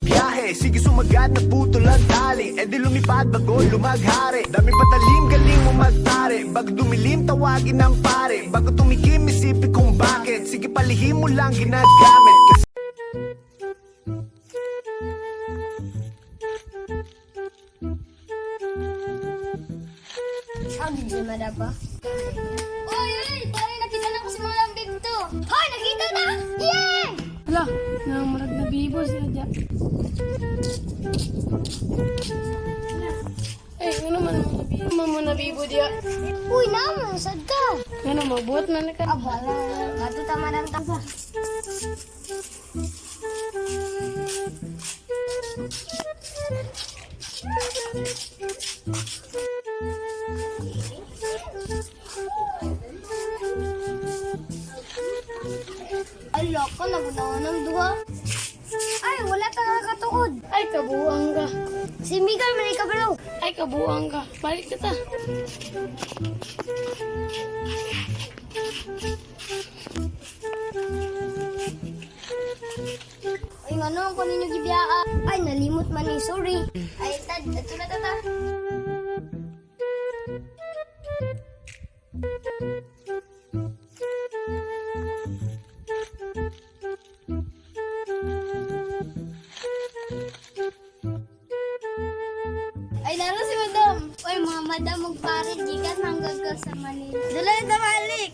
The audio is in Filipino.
Biyahe, sige sumagad na putol ang tali. E di lumipad bago lumaghari. Dami patalim, galing mo magtari. Bago dumilim, tawagin ng pare. Bago tumikim, isipin kung bakit. Sige palihim mo lang ginagamit. Kasi Sabi si Madaba. Oy, pare, nakita na ko si Mga Lambig to. Hoy, nakita na! Yay! Hala, namarag na bibo sila dyan. Ay, ano man mga bibo? Ano man na bibo diya? Uy, naman, sad ka. Ano, mabuhat man na ka. Abala, natuta madam tasa. Ay, loko, nagunawa ng duha. Ay, wala ka nakakatuod. Ay, kabuang ka. Si Miguel, mali ka bro. Ay, kabuang ka. Balik ka ta. Ay, nga no, kung ninyo gibiyaa. Ay, nalimot man ni, sorry. Ay, tad, ito na tata. Ay, lalo si madam. Uy, mga madam, magparin. Gikas hanggang ka sa Manila. Dala na malik.